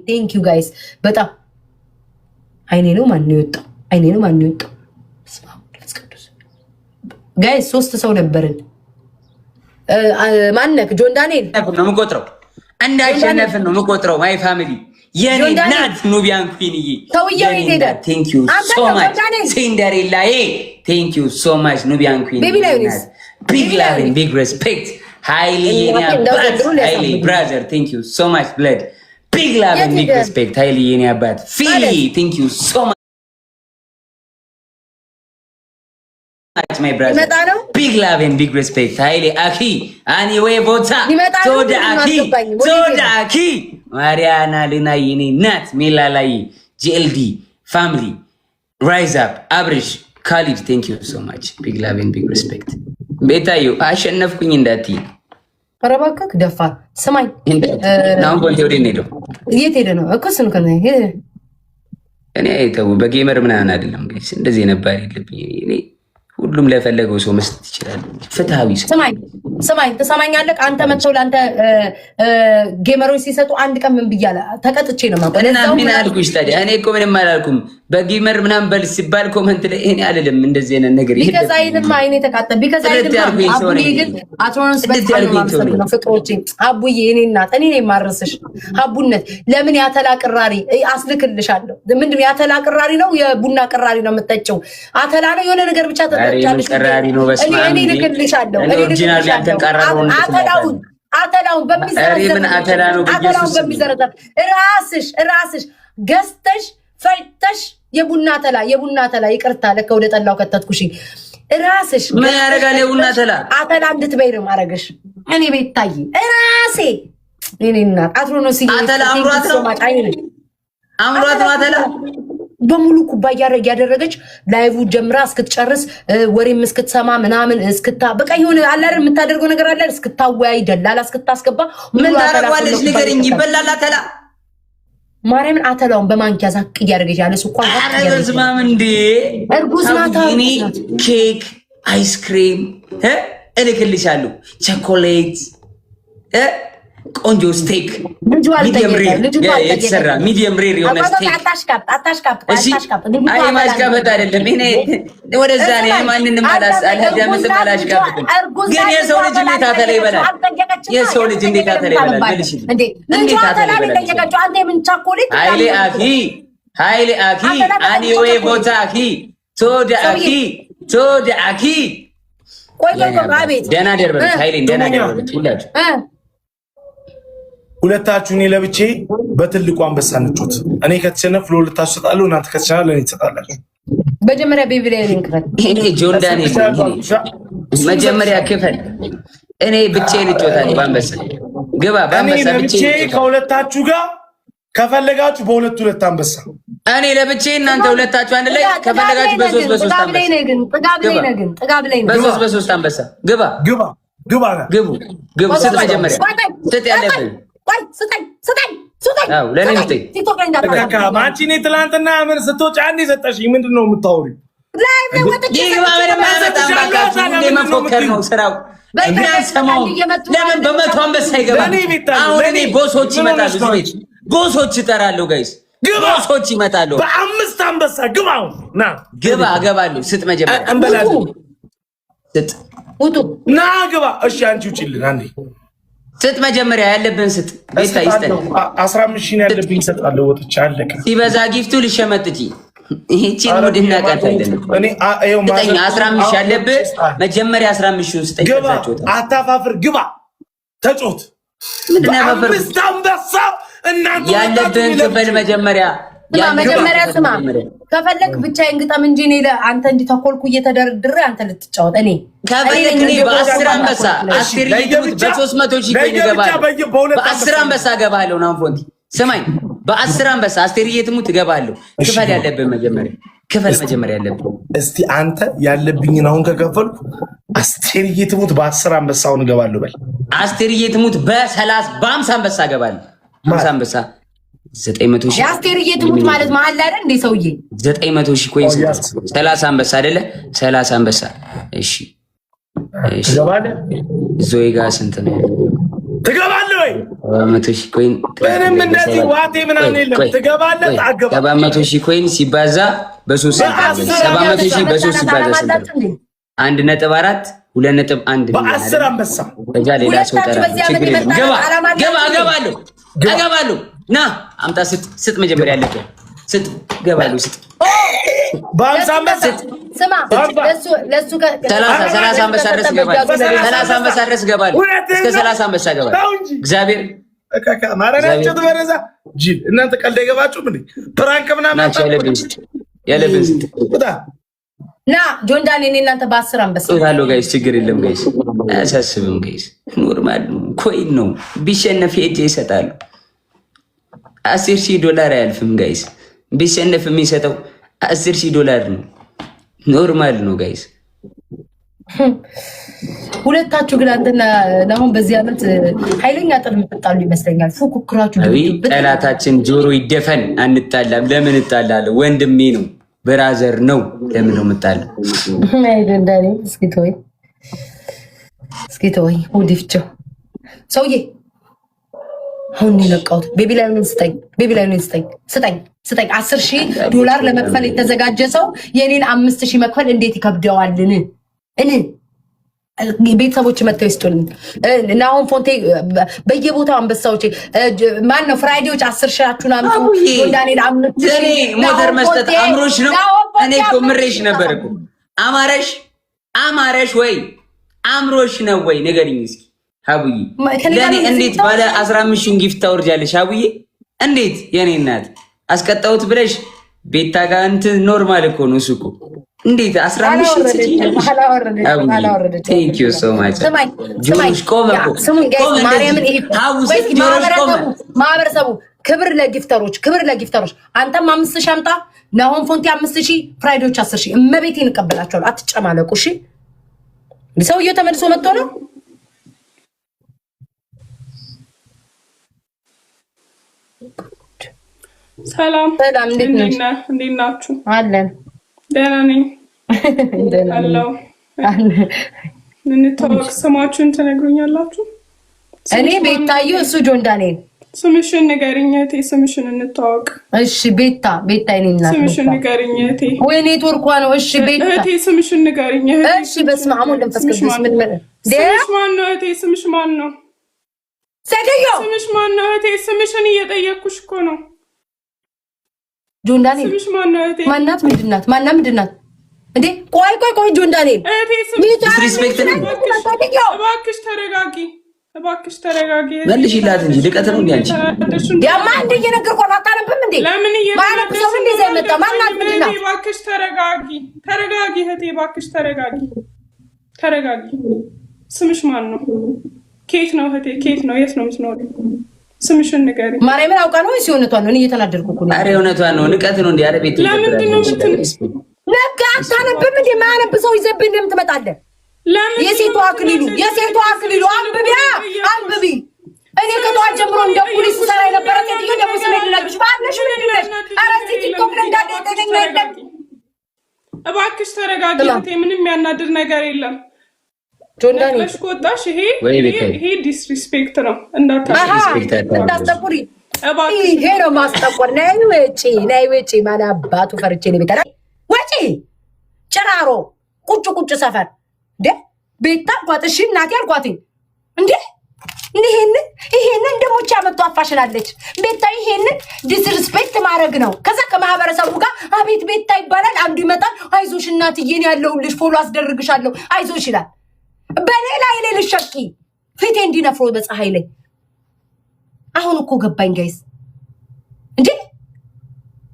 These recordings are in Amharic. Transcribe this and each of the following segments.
ቴንክ ዩ ጋይስ በጣም አይኔ ነው ማን ይወጣው ጋይስ ሶስት ሰው ነበርን ማነክ ጆን ዳንኤል ነው የምቆጥረው እንዳይሸነፍን ነው የምቆጥረው ማይ ፋሚሊ የኔ ናት ኑቢያን ኩዊንዬ ተውየው ሄደ ቴንክ ዩ ሶ ማች ሲንደሬላዬ ቴንክ ዩ ሶ ማች ኑቢያን ኩዊን ቢግ ላቭ ኤንድ ቢግ ሪስፔክት ሃይሊ የኔ አባት ሃይሊ ብራዘር ቴንክ ዩ ሶ ማች ብለድ Big love and big respect. Highly in your bad. Philly, thank you so much, my brother. Big love and big respect. Highly Aki. Anyway, Bota. Toda Aki. Mariana Lina Yini Nat Milalai. GLD. Family. Rise up. Abrish. Khalid, thank you so much. Big love and big respect. Beta you. I shouldn't have queen in that tea. አረባከክ ደፋ ሰማይ ናው ወንቴ ወደ ነው የት ሄደ ነው እኮ ስንከ ነው እኔ አይተው በጌመር ምናምን አይደለም ጋይስ እንደዚህ ነበር ይልብኝ እኔ ሁሉም ለፈለገው ሰው መስጠት ይችላል ፍትሃዊ ሰማይ ተሰማኛለህ አንተ መጥተው ላንተ ጌመሮች ሲሰጡ አንድ ቀን ምን ብያለ ተቀጥቼ ነው ማለት ነው ምን አልኩሽ ታዲያ እኔ እኮ ምንም አላልኩም በጌመር ምናምን በል ሲባል ኮሜንት ላይ እኔ አይደለም እንደዚህ አይነት ነገር ይሄ ቢከዛይንም አይኔ ተቃጠለ ቢከዛይንም አቡዬ ግን አትሮንስ በጣም ነው ፍቅሮቼ አቡዬ እኔ እናት እኔ ነኝ ማረስሽ አቡነት ለምን ያተላ ቅራሪ አስልክልሻለሁ ምንድነው ያተላ ቅራሪ ነው የቡና ቅራሪ ነው የምትጠጪው አተላ ነው የሆነ ነገር ብቻ ተጠጫለሽ ቅራሪ ነው በስማ እኔ ልክልሻለሁ አተላውን በሚዘረዘር ራስሽ ገዝተሽ ፈልተሽ የቡና ተላ ይቅርታ ለከ ወደ ጠላው ከተትኩሽ ራስሽ ምን ያረጋል የቡና አተላ እንድትበይ ነው ማረግሽ እኔ ቤት ታይ ራሴ እኔና አትሮኖስ አተላ አምሯት ነው አተላ በሙሉ ኩባያ ያደረገች ላይቭ ጀምራ እስክትጨርስ ወሬም እስክትሰማ ምናምን እስክታ በቃ ይሁን አላር የምታደርገው ነገር አለ እስክታወያይ ደላላ እስክታስገባ ምን ታረጋለሽ ንገሪኝ ይበላል አተላ ማርያምን አተላውን በማንኪያ ዛቅ ያደረገች ያለ ሱቋን አረጋዝማም እንዴ እርጉዝ ናታ ኬክ አይስክሪም እልክልሻለሁ ቸኮሌት ቆንጆ ስቴክ ሚዲየም ሬር የሆነ ስቴክ አታሽካፕ አይ ማሽካበት አይደለም እኔ ወደዛ ነው ማንንም አላዳምጥም አላሽካብትም ግን የሰው ልጅ እንዴት አተላ ይበላል የሰው ልጅ እንዴት አተላ ይበላል መልሽ እንዴት አተላ ይበላል አንተ ምን ቸኮሌት ሃይሌ አኪ አኒ ወይ ቦታ አኪ ቶዳ አኪ ቆይ አቤት ደና ደርበል ሃይሌ ደና ደርበል ሁላችሁ ሁለታችሁ እኔ ለብቼ በትልቁ አንበሳ እንጮት እኔ ከተሸነፍ ለሁለታችሁ እሰጣለሁ እናንተ ከተሸነፍ ለኔ ትሰጣላችሁ መጀመሪያ ቤቢ ላይ ሊንክፈል እኔ ጆን ዳንኤል መጀመሪያ ክፈል እኔ ብቻዬን እጮታለሁ በአንበሳ ግባ በአንበሳ ብቻዬን ከሁለታችሁ ጋር ከፈለጋችሁ በሁለት አንበሳ እኔ ለብቻዬ እናንተ ሁለታችሁ አንድ ላይ ከፈለጋችሁ በሶስት በሶስት አንበሳ ግባ ስጥ መጀመሪያ ስጥ ያለብን ለኔ አንቺ እኔ ትላንትና ምን ስትወጪ አንዴ ሰጠሽኝ ምንድን ነው የምታወሪው መፎከር ነው ስራው ለምን በመቶ አንበሳ ይገባል አሁን እኔ ቦሶች ይመጣሉ እዚህ ቤት ቦሶች እጠራለሁ ጋይስ ቦሶች ይመጣሉ በአምስት አንበሳ ግባ እገባለሁ ስጥ መጀመሪያ እንበላለን ስጥ ውጡ ና ግባ እሺ አንቺ ውጪልን አንዴ ስጥ መጀመሪያ ያለብን ስጥ ቤታ ይስጠን 15 ሺህ ያለብኝ ሰጣለሁ ወጥቻ አለቀ ሲበዛ ጊፍቱ ልሸመጥጪ ይሄቺን ሙድና ቀርተልን እኔ አየው 15 ያለብህ መጀመሪያ 15 ሺህ ስጠኝ ተጫወት አታፋፍር ግባ ተጫወት አምስት አንበሳ እናንተ ያለብን ክፈል መጀመሪያ ስማ ከፈለክ ብቻዬን ግጠም እንጂ እኔ አንተ እንዲተኮልኩ እየተደረደረ አንተ ልትጫወት እኔ ከፈለክ እኔ በ10 አንበሳ 10 ይገቡት በ300 ሺህ ቆይ ይገባል በ10 አንበሳ ገባለሁ ናንፎንቲ ስማኝ በ10 አንበሳ 10 ይትሙት ገባለሁ ክፈል ያለብን መጀመሪያ ያለብን እስቲ አንተ ያለብኝን አሁን ከከፈልኩ 10 ይትሙት በ10 አንበሳውን ገባለሁ በል 10 ይትሙት በ30 በ50 አንበሳ ገባለሁ 50 አንበሳ 900 ሺህ አስቴርዬ ትሙት ማለት መሀል ላይ አይደል እንዴ ሰውዬ 900 ሺህ ኮይን 30 አንበሳ አይደለ 30 አንበሳ እሺ ትገባለህ ዞይ ጋር ስንት ነው ትገባለህ ወይ 700,000 ኮይን ምንም እንደዚህ ዋቴ ምናምን የለም። ትገባለህ ታገባ 700,000 ኮይን ሲባዛ በ3 700,000 በ3 ሲባዛ 1.4 2.1 በ10 አንበሳ በዛ ሌላ ሰው ጠራ። ችግር የለም። እገባለሁ ና አምጣ ስጥ መጀመሪያ ያለበት ስጥ እገባለሁ ስጥ በአምሳ አንበሳ ስማ ለሱ 30 አንበሳ ድረስ እገባለሁ 30 አንበሳ ድረስ እገባለሁ እስከ 30 አንበሳ እገባለሁ እግዚአብሔር ማረናቸው ተበረዛ ጂል እናንተ ቀልድ አይገባችሁ ምን ፕራንክ ምናምን ያለብን ስጥ ና ጆን ዳንኤል እናንተ በ10 አንበሳ ታለው ጋይስ ችግር የለም ጋይስ አያሳስብም ጋይስ ኖርማል ኮይን ነው ቢሸነፍ ሄጄ ይሰጣሉ $10,000 አያልፍም ጋይስ ቢሸነፍ የሚሰጠው $10,000 ነው ኖርማል ነው ጋይስ ሁለታችሁ ግን አንተና አሁን በዚህ አመት ኃይለኛ ጥል የምትጣሉ ይመስለኛል ፉክክራችሁ ጠላታችን ጆሮ ይደፈን አንጣላም ለምን እጣላለሁ ወንድሜ ነው ብራዘር ነው ለምን ነው የምጣለው አይደንዳኔ እስኪ ተወይ ወዲፍቸው ሰውዬ አሁን የነቃሁት ቤቢ ላይኑን ስጠኝ $10,000 ለመክፈል የተዘጋጀ ሰው የኔን 5,000 መክፈል እንዴት ይከብደዋልን? ቤተሰቦች መጥተው ይስጡልን እና አሁን ፎንቴ በየቦታው አንበሳዎች ማን ነው ፍራይዴዎች 10,000 አምጡ ዳንኤል 5,000 ሞተር መስጠት አምሮሽ ነው እኔ እኮ ምሬሽ ነበር እኮ አማረሽ ወይ አምሮሽ ነው ወይ ንገሪኝ እስኪ ሀቡዬ ለኔ እንዴት ባለ 15,000 ጊፍት ታወርጃለሽ ሀቡዬ እንዴት የኔ እናት አስቀጣውት ብለሽ ቤታ ጋር እንትን ኖርማል እኮ ነው እሱ እኮ እንዴት 15,000 ቴንክ ዩ ሶ ማች ጆሮሽ ቆመኮ ማህበረሰቡ ክብር ለጊፍተሮች አንተም 5,000 አምጣ ናሆም ፎንቲ 5,000 ፍራይዶች 10,000 እመቤቴን እንቀበላቸዋለሁ አትጨማለቁ እሺ ሰውየው ተመልሶ መጥቶ ነው ሰላም እንዴት ናችሁ? አለን ደህና ነኝ። አለው እንተዋወቅ። ስማችሁን ትነግሩኛላችሁ? እኔ ቤታዩ፣ እሱ ጆን ዳንኤል። ስምሽን ንገሪኝ እህቴ፣ ስምሽን እንተዋወቅ። እሺ ቤታ እኔና ስምሽን ንገሪኝ እህቴ። ወይ ኔትወርኳ ነው። እሺ ቤታ እህቴ፣ ስምሽን ንገሪኝ እህቴ። እሺ በስመ አብ ወወልድ ወመንፈስ ቅዱስ። ምን ስምሽ ማን ነው እህቴ? ስምሽ ማን ነው? ሰገዮ ስምሽ ማን ነው እህቴ? ስምሽን እየጠየቅኩሽ እኮ ነው። ጆን ዳንኤል ስምሽ ማን ነው እህቴ? ማናት? ምንድናት እንዴ? ቆይ ጆን ዳንኤል እህቴ፣ ዲስሪስፔክት ነው። እባክሽ ተረጋጊ። መልሽላት እንጂ ልቀት ነው እንዴ አንቺ? ያማ እንደ እየነገርኩህ ነው። አታነብም እንዴ? ለምን ማለት ሰው እንደ ዘይመጣ ማናት? ምንድነው? እባክሽ ተረጋጊ እህቴ፣ እባክሽ ተረጋጊ። ስምሽ ማን ነው? ኬት ነው እህቴ? ኬት ነው? የት ነው የምትኖሪው? ስምሽን ንገሪ። ማርያምን አውቃ ነው ወይስ እውነቷን ነው? እኔ እየተናደድኩ እኮ ነው። ኧረ እውነቷን ነው። ንቀት ነው እንዴ? ኧረ ቤት ለምንድን ነው ነጋ አታነብም እንዴ? ማያነብ ሰው ይዘብህ እንደምን ትመጣለህ? የሴቷ አክሊሉ አንብቢ። እኔ ከጠዋት ጀምሮ እንደ ፖሊስ ሰራ የነበረ ሴትዮ ደግሞ ስለሌለብሽ ባለሽ ምንድነሽ? ኧረ እዚህ ቲክቶክ ላይ እንዳለ የተገኘ የለም። እባክሽ ተረጋጊ እህቴ፣ ምንም ያናድር ነገር የለም። ጆን ዳንኤል ቆጣሽ። ይሄ ዲስሪስፔክት ነው። እንዳታስጠቁሪ። ይሄ ነው ማስጠቆር። ነይ ውጪ። ማን አባቱ ፈርቼ ነው ቤታ ወጪ ጭራሮ ቁጭ ሰፈር እንዴ ቤታ አልኳት። እሺ እናቴ አልኳት እንዴ ይሄንን ደግሞ ቻመጡ አፋሽላለች ቤታ። ይሄንን ዲስሪስፔክት ማድረግ ነው። ከዛ ከማህበረሰቡ ጋር አቤት ቤታ ይባላል። አንዱ ይመጣል አይዞሽ እናትዬን ያለውልሽ ፎሎ አስደርግሻለሁ አይዞሽ ይላል። በሌላ ላይ ልሸቂ ፊቴ እንዲነፍሮ በፀሐይ ላይ። አሁን እኮ ገባኝ ጋይስ እንዴ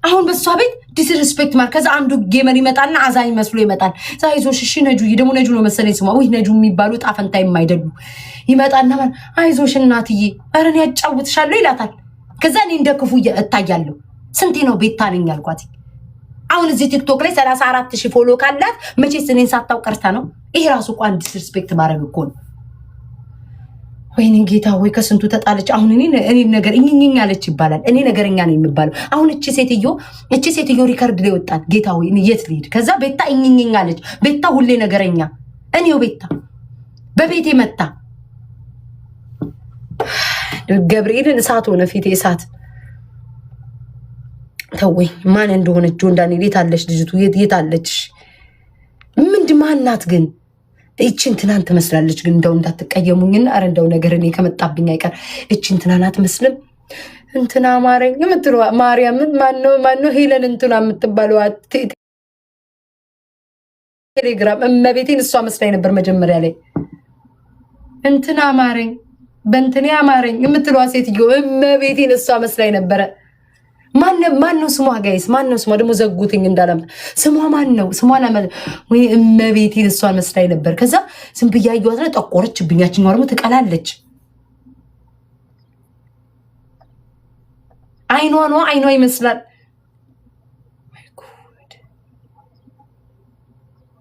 አሁን በሷ ቤት ዲስሪስፔክት ማለት ከዛ አንዱ ጌመር ይመጣና አዛኝ መስሎ ይመጣል። አይዞሽ እሺ ነጁዬ ደግሞ ነጁ ነው መሰለኝ ስሟ። ወይ ነጁ የሚባሉ ጣፈንታ የማይደሉ ይመጣና ማለት አይዞሽ እናትዬ ኧረ እኔ ያጫውትሻለሁ ይላታል። ከዛ እኔ እንደ ክፉ እታያለሁ። ስንቴ ነው ቤታ ነኝ ያልኳት። አሁን እዚህ ቲክቶክ ላይ 34,000 ፎሎ ካላት መቼስ እኔን ሳታውቅ ቀርታ ነው። ይሄ ራሱ እኮ አንድ ዲስሪስፔክት ማድረግ እኮ ነው። ወይኔ ጌታ ወይ ከስንቱ ተጣለች። አሁን እኔ ነገር እኝኝኝ አለች ይባላል። እኔ ነገረኛ ነው የሚባለው። አሁን እቺ ሴትዮ ሪከርድ ላይ ወጣት። ጌታ ወይ የት ልሂድ? ከዛ ቤታ እኝኝኝ አለች። ቤታ ሁሌ ነገረኛ። እኔው ቤታ በቤቴ መጣ ገብርኤልን እሳት ሆነ ፊቴ እሳት። ተወኝ። ማን እንደሆነች ጆንዳን የት አለች ልጅቱ? የት አለች? ምንድን ማናት ግን? እቺን ትናንት ትመስላለች ግን እንደው እንዳትቀየሙኝና አረ እንደው ነገር እኔ ከመጣብኝ አይቀር እቺን ትናንት አትመስልም። እንትና አማረኝ የምትለው ማርያምን ማነው ሄለን እንትና የምትባለው ቴሌግራም እመቤቴን እሷ መስላኝ ነበር መጀመሪያ ላይ። እንትና አማረኝ በእንትኔ አማረኝ የምትለዋ ሴትዮ እመቤቴን እሷ መስላኝ ነበረ። ማነው ስሟ ጋይስ? ማነው ስሟ ደግሞ? ዘጉትኝ እንዳለም ስሟ ማነው? ስሟን ወይ እመቤቴን እሷን መስላኝ ነበር። ከዛ ዝም ብዬ አየኋት ነው ጠቆረችብኝ። ያችኛዋ ደግሞ ትቀላለች። አይኗ ይመስላል።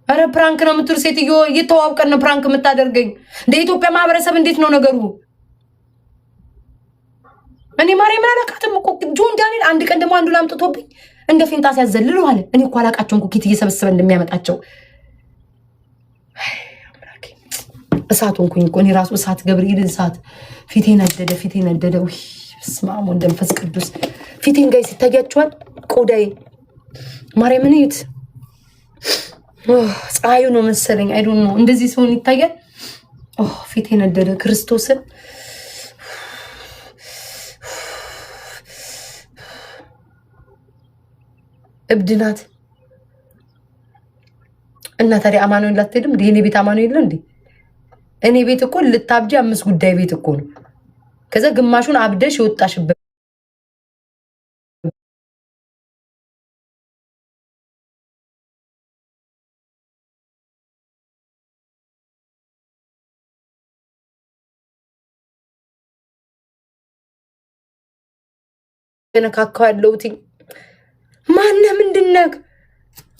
አረ ፕራንክ ነው የምትሉ ሴትዮ እየተዋውቀን ነው ፕራንክ የምታደርገኝ። እንደ ኢትዮጵያ ማህበረሰብ እንዴት ነው ነገሩ? እኔ ማርያም አላውቃትም እኮ ጆን ዳንኤል አንድ ቀን ደግሞ አንዱን አምጥቶብኝ እንደ ፌንጣ ሲያዘልሉ አለ። እኔ እኮ አላውቃቸውም ኩኪት እየሰበሰበ እንደሚያመጣቸው። እሳት ሆንኩኝ እኮ እኔ ራሱ እሳት፣ ገብርኤል እሳት። ፊቴ ነደደ። በስመ አብ ወወልድ ወመንፈስ ቅዱስ። ፊቴን ጋይስ ይታያችኋል? ቆዳዬ ማርያምን እዩት። ፀሐዩ ነው መሰለኝ አይ ዶንት ኖ። እንደዚህ ሲሆን ይታያል። ፊቴ ነደደ ክርስቶስን። እብድናት እና ታዲያ አማኑኤል ላትሄድም እንዴ? እኔ ቤት አማኑኤል የለ እንዴ? እኔ ቤት እኮ ልታብጂ 5 ጉዳይ ቤት እኮ ነው። ከዛ ግማሹን አብደሽ ይወጣሽበት ተነካካው ያለውትኝ ማነ ምንድነው?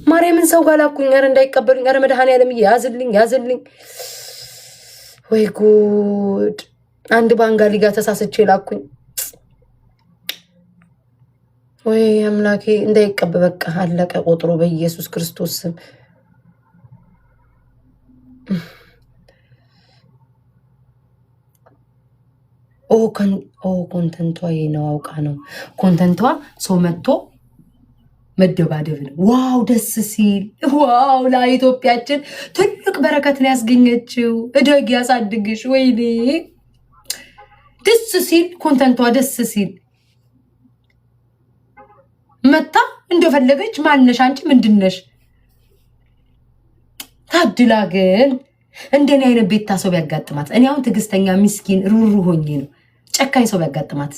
ማርያምን ሰው ጋር ላኩኝ። ኧረ እንዳይቀበሉኝ። ኧረ መድኃኒዓለም ያዝልኝ። ወይ ጉድ! አንድ ባንጋሊ ጋር ተሳስቼ ላኩኝ። ወይ አምላኬ እንዳይቀበ በቃ አለቀ ቆጥሮ በኢየሱስ ክርስቶስ ስም። ኮንተንቷ ነው አውቃ ነው ኮንተንቷ ሰው መጥቶ መደባደብ ነው። ዋው ደስ ሲል! ዋው ለኢትዮጵያችን ትልቅ በረከትን ያስገኘችው እደግ ያሳድግሽ። ወይኔ ደስ ሲል! ኮንተንቷ ደስ ሲል መታ እንደፈለገች ማነሽ አንቺ ምንድነሽ? ታድላ ግን እንደኔ አይነት ቤታ ሰው ቢያጋጥማት። እኔ አሁን ትዕግስተኛ ምስኪን ሩሩ ሆኜ ነው። ጨካኝ ሰው ቢያጋጥማት